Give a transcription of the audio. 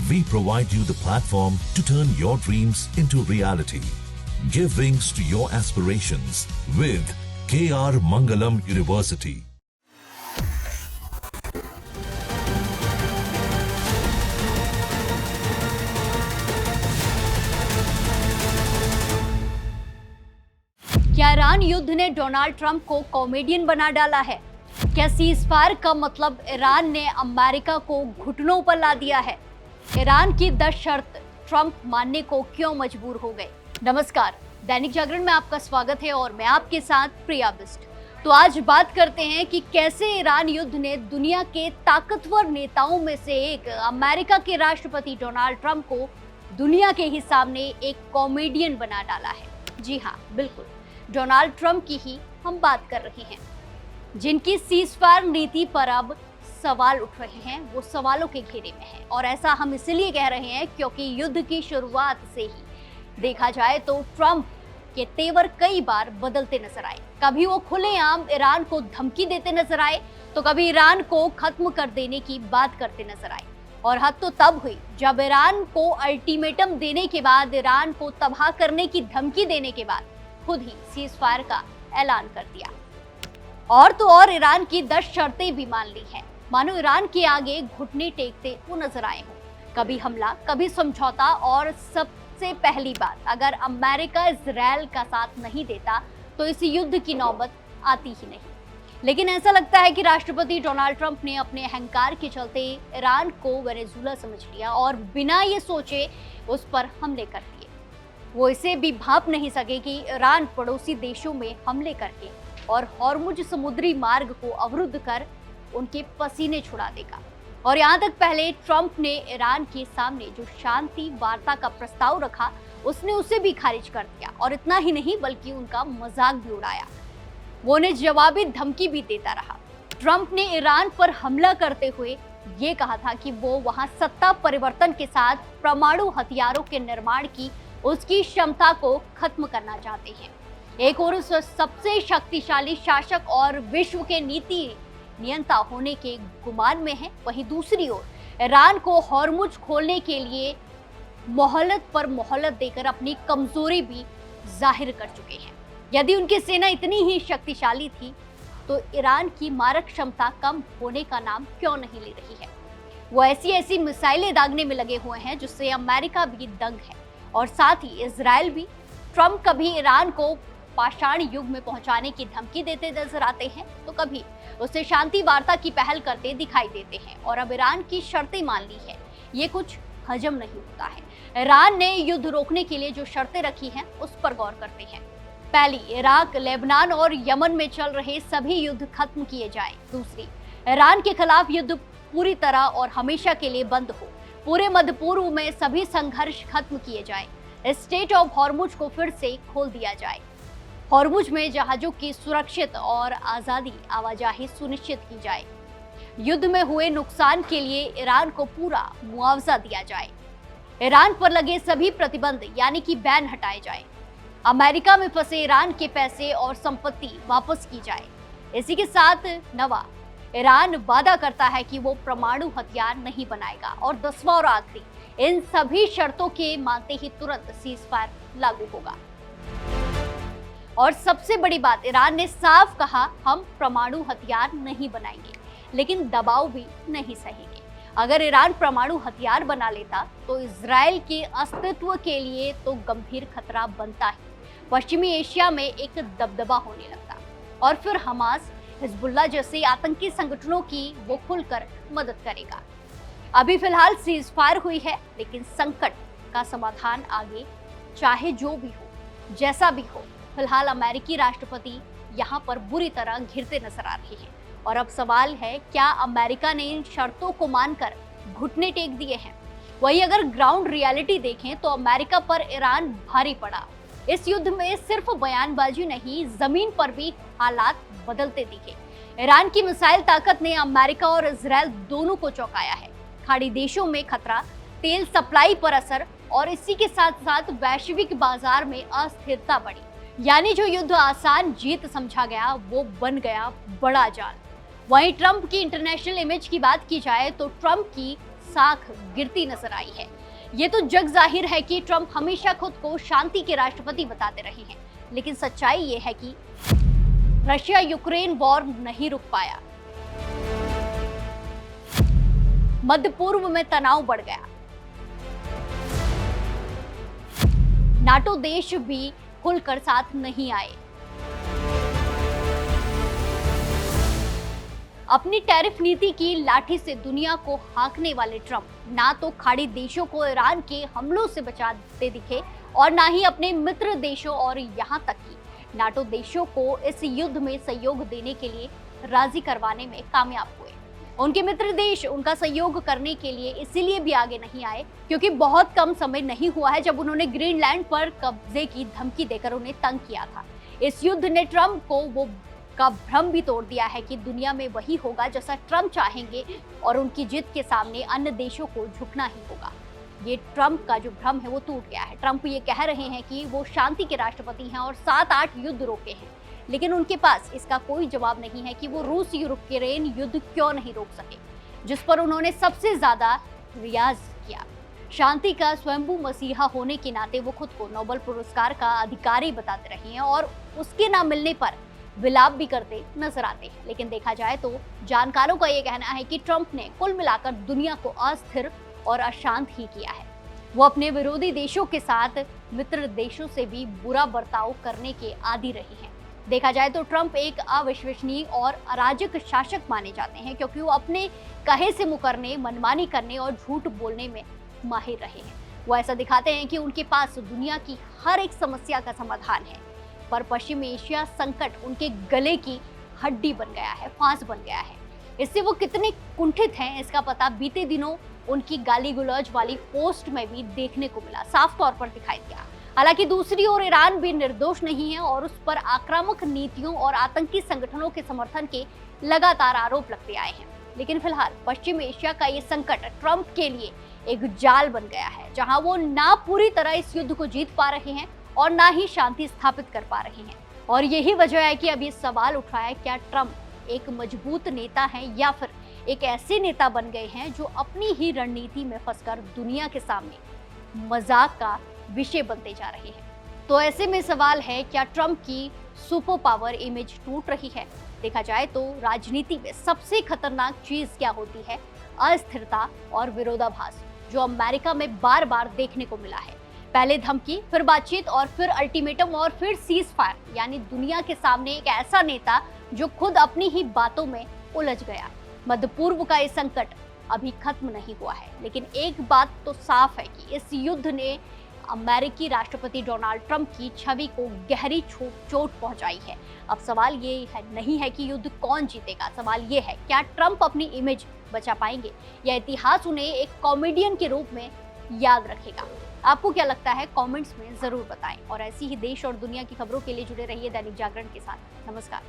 We provide you the platform to turn your dreams into reality. Give wings to your aspirations with KR Mangalam University. क्या Iran युद्ध ने Donald Trump को comedian बना डाला है? क्या सीज़फायर का मतलब ईरान ने अमेरिका को घुटनों पर ला दिया है? ईरान की 10 शर्त ट्रंप मानने को क्यों मजबूर हो गए? नमस्कार, दैनिक जागरण में आपका स्वागत है और मैं आपके साथ प्रिया बिस्ट। तो आज बात करते हैं कि कैसे ईरान युद्ध ने दुनिया के ताकतवर नेताओं में से एक अमेरिका के राष्ट्रपति डोनाल्ड ट्रंप को दुनिया के ही सामने एक कॉमेडियन बना डाला है। जी हाँ, बिल्कुल डोनाल्ड ट्रंप की ही हम बात कर रहे हैं, जिनकी सीज़फायर नीति पर अब सवाल उठ रहे हैं। वो सवालों के घेरे में है और ऐसा हम इसलिए कह रहे हैं क्योंकि युद्ध की शुरुआत से ही देखा जाए तो ट्रंप के तेवर कई बार बदलते नजर आए। कभी वो खुलेआम ईरान को धमकी देते नजर आए तो कभी ईरान को खत्म कर देने की बात करते नजर आए। और हद तो तब हुई जब ईरान को अल्टीमेटम देने के बाद, ईरान को तबाह करने की धमकी देने के बाद खुद ही सीज़फायर का ऐलान कर दिया। और तो और ईरान की 10 शर्तें भी मान ली हैं, मानो ईरान के आगे घुटने टेकते वो नजर आए हों। कभी हमला, कभी समझौता और सबसे पहली बात, अगर अमेरिका इजराइल का साथ नहीं देता तो इस युद्ध की नौबत आती ही नहीं। लेकिन ऐसा लगता है कि राष्ट्रपति डोनाल्ड ट्रंप ने अपने अहंकार के चलते ईरान को वेनेजुला समझ लिया और बिना ये सोचे उस पर हमले कर दिए। वो इसे भी भाप नहीं सके कि ईरान पड़ोसी देशों में हमले करके और हॉर्मुज समुद्री मार्ग को अवरुद्ध कर उनके पसीने छुड़ा देगा। और यहाँ तक पहले ट्रंप ने ईरान के सामने जो शांति वार्ता का प्रस्ताव रखा, उसने उसे भी खारिज कर दिया। और इतना ही नहीं बल्कि उनका मजाक भी उड़ाया। वो उन्हें जवाबी धमकी भी देता रहा। ट्रंप ने ईरान पर हमला करते हुए ये कहा था कि वो वहां सत्ता परिवर्तन के साथ परमाणु हथियारों के निर्माण की उसकी क्षमता को खत्म करना चाहते हैं। एक और सबसे शक्तिशाली शासक और विश्व के नीति नियंता होने के गुमान में है, वहीं दूसरी ओर ईरान को हॉर्मुज खोलने के लिए मोहलत पर मोहलत देकर अपनी कमजोरी भी जाहिर कर चुके हैं। यदि उनकी सेना इतनी ही शक्तिशाली थी तो ईरान की मारक क्षमता कम होने का नाम क्यों नहीं ले रही है? वो ऐसी मिसाइलें दागने में लगे हुए हैं जिससे अमेरिका भी दंग है और साथ ही इजराइल भी। ट्रंप कभी ईरान को पाषाण युग में पहुंचाने की धमकी देते नजर आते हैं तो कभी उसे शांति वार्ता की पहल करते दिखाई देते हैं। और अब ईरान की शर्तें मान ली है, ये कुछ हजम नहीं होता है। ईरान ने युद्ध रोकने के लिए जो शर्तें रखी हैं उस पर गौर करते हैं। पहली, इराक, लेबनान और यमन में चल रहे सभी युद्ध खत्म किए जाएं। दूसरी, ईरान के खिलाफ युद्ध पूरी तरह और हमेशा के लिए बंद हो। पूरे मध्य पूर्व में सभी संघर्ष खत्म किए जाएं। स्टेट ऑफ हॉर्मुज को फिर से खोल दिया जाए। हॉर्मुज में जहाजों की सुरक्षित और आज़ादी आवाजाही सुनिश्चित की जाए। युद्ध में हुए नुकसान के लिए ईरान को पूरा मुआवजा दिया जाए। ईरान पर लगे सभी प्रतिबंध यानी कि बैन हटाए जाए। अमेरिका में फंसे ईरान के पैसे और संपत्ति वापस की जाए। इसी के साथ नवा, ईरान वादा करता है कि वो परमाणु हथियार नहीं बनाएगा। और 10वां और आखिरी, इन सभी शर्तों के मानते ही तुरंत सीज़फायर लागू होगा। और सबसे बड़ी बात, ईरान ने साफ कहा, हम परमाणु हथियार नहीं बनाएंगे, लेकिन दबाव भी नहीं सहेंगे। अगर ईरान परमाणु हथियार बना लेता तो इजराइल के अस्तित्व के लिए तो गंभीर खतरा बनता ही। पश्चिमी एशिया में एक दबदबा होने लगता और फिर हमास, हिजबुल्लाह जैसे आतंकी संगठनों की वो खुलकर मदद करेगा। अभी फिलहाल सीज़फायर हुई है, लेकिन संकट का समाधान आगे चाहे जो भी हो, जैसा भी हो, फिलहाल अमेरिकी राष्ट्रपति यहाँ पर बुरी तरह घिरते नजर आ रहे हैं। और अब सवाल है, क्या अमेरिका ने इन शर्तों को मानकर घुटने टेक दिए हैं? वही अगर ग्राउंड रियलिटी देखें तो अमेरिका पर ईरान भारी पड़ा। इस युद्ध में सिर्फ बयानबाजी नहीं, जमीन पर भी हालात बदलते दिखे। ईरान की मिसाइल ताकत ने अमेरिका और इजराइल दोनों को चौंकाया है। खाड़ी देशों में खतरा, तेल सप्लाई पर असर और इसी के साथ साथ वैश्विक बाजार में अस्थिरता बढ़ी। यानी जो युद्ध आसान जीत समझा गया वो बन गया बड़ा जाल। वहीं ट्रंप की इंटरनेशनल इमेज की बात की जाए तो ट्रंप की साख गिरती नजर आई है। ये तो जग जाहिर है कि ट्रंप हमेशा खुद को शांति के राष्ट्रपति बताते रहे हैं, लेकिन सच्चाई ये है कि रशिया यूक्रेन वॉर नहीं रुक पाया। मध्य पूर्व में तनाव बढ़ गया। नाटो देश भी खुलकर साथ नहीं आए। अपनी टैरिफ नीति की लाठी से दुनिया को हाँकने वाले ट्रंप ना तो खाड़ी देशों को ईरान के हमलों से बचाते दिखे और ना ही अपने मित्र देशों और यहाँ तक कि नाटो देशों को इस युद्ध में सहयोग देने के लिए राजी करवाने में कामयाब हुए। उनके मित्र देश उनका सहयोग करने के लिए इसीलिए भी आगे नहीं आए क्योंकि बहुत कम समय नहीं हुआ है जब उन्होंने ग्रीनलैंड पर कब्जे की धमकी देकर उन्हें तंग किया था। इस युद्ध ने ट्रंप को वो का भ्रम भी तोड़ दिया है कि दुनिया में वही होगा जैसा ट्रंप चाहेंगे और उनकी जिद के सामने अन्य देशों को झुकना ही होगा। ये ट्रंप का जो भ्रम है वो टूट गया है। ट्रंप ये कह रहे हैं कि वो शांति के राष्ट्रपति हैं और 7-8 युद्ध रोके हैं, लेकिन उनके पास इसका कोई जवाब नहीं है कि वो रूस यूक्रेन युद्ध क्यों नहीं रोक सके, जिस पर उन्होंने सबसे ज्यादा रियाज किया। शांति का स्वयंभू मसीहा होने के नाते वो खुद को नोबेल पुरस्कार का अधिकारी बताते रहे हैं और उसके ना मिलने पर विलाप भी करते नजर आते हैं। लेकिन देखा जाए तो जानकारों का ये कहना है कि ट्रंप ने कुल मिलाकर दुनिया को अस्थिर और अशांत ही किया है। वो अपने विरोधी देशों के साथ मित्र देशों से भी बुरा बर्ताव करने के आदी रहे हैं। देखा जाए तो ट्रंप एक अविश्वसनीय और अराजक शासक माने जाते हैं क्योंकि वो अपने कहे से मुकरने, मनमानी करने और झूठ बोलने में माहिर रहे हैं। वो ऐसा दिखाते हैं कि उनके पास दुनिया की हर एक समस्या का समाधान है, पर पश्चिम एशिया संकट उनके गले की हड्डी बन गया है, फांस बन गया है। इससे वो कितने कुंठित हैं इसका पता बीते दिनों उनकी गाली गुलौज वाली पोस्ट में भी देखने को मिला, साफ तौर पर दिखाई दिया। हालांकि दूसरी ओर ईरान भी निर्दोष नहीं है और उस पर आक्रामक नीतियों और आतंकी संगठनों के समर्थन के लगातार आरोप लगते आए हैं। लेकिन फिलहाल पश्चिम एशिया का ये संकट ट्रंप के लिए एक जाल बन गया है, जहां वो ना पूरी तरह इस युद्ध को जीत पा रहे हैं और ना ही शांति स्थापित कर पा रहे हैं। और यही वजह है कि अब ये सवाल उठ रहा है, क्या ट्रंप एक मजबूत नेता हैं या फिर एक ऐसे नेता बन गए हैं जो अपनी ही रणनीति में फंसकर दुनिया के सामने मजाक का विषय बनते जा रहे हैं। तो ऐसे में सवाल है, क्या ट्रंप की सुपर पावर इमेज टूट रही है? देखा जाए तो राजनीति में सबसे खतरनाक चीज क्या होती है? अस्थिरता और विरोधाभास, जो अमेरिका में बार बार देखने को मिला है। पहले धमकी, फिर बातचीत और फिर अल्टीमेटम और फिर सीज फायर, यानी दुनिया के सामने एक ऐसा नेता जो खुद अपनी ही बातों में उलझ गया। मध्य पूर्व का ये संकट अभी खत्म नहीं हुआ है, लेकिन एक बात तो साफ है कि इस युद्ध ने अमेरिकी राष्ट्रपति डोनाल्ड ट्रंप की छवि को गहरी चोट पहुंचाई है। अब सवाल ये नहीं है कि युद्ध कौन जीतेगा, सवाल ये है क्या ट्रंप अपनी इमेज बचा पाएंगे या इतिहास उन्हें एक कॉमेडियन के रूप में याद रखेगा। आपको क्या लगता है? कमेंट्स में जरूर बताएं और ऐसी ही देश और दुनिया की खबरों के लिए जुड़े रहिए दैनिक जागरण के साथ। नमस्कार।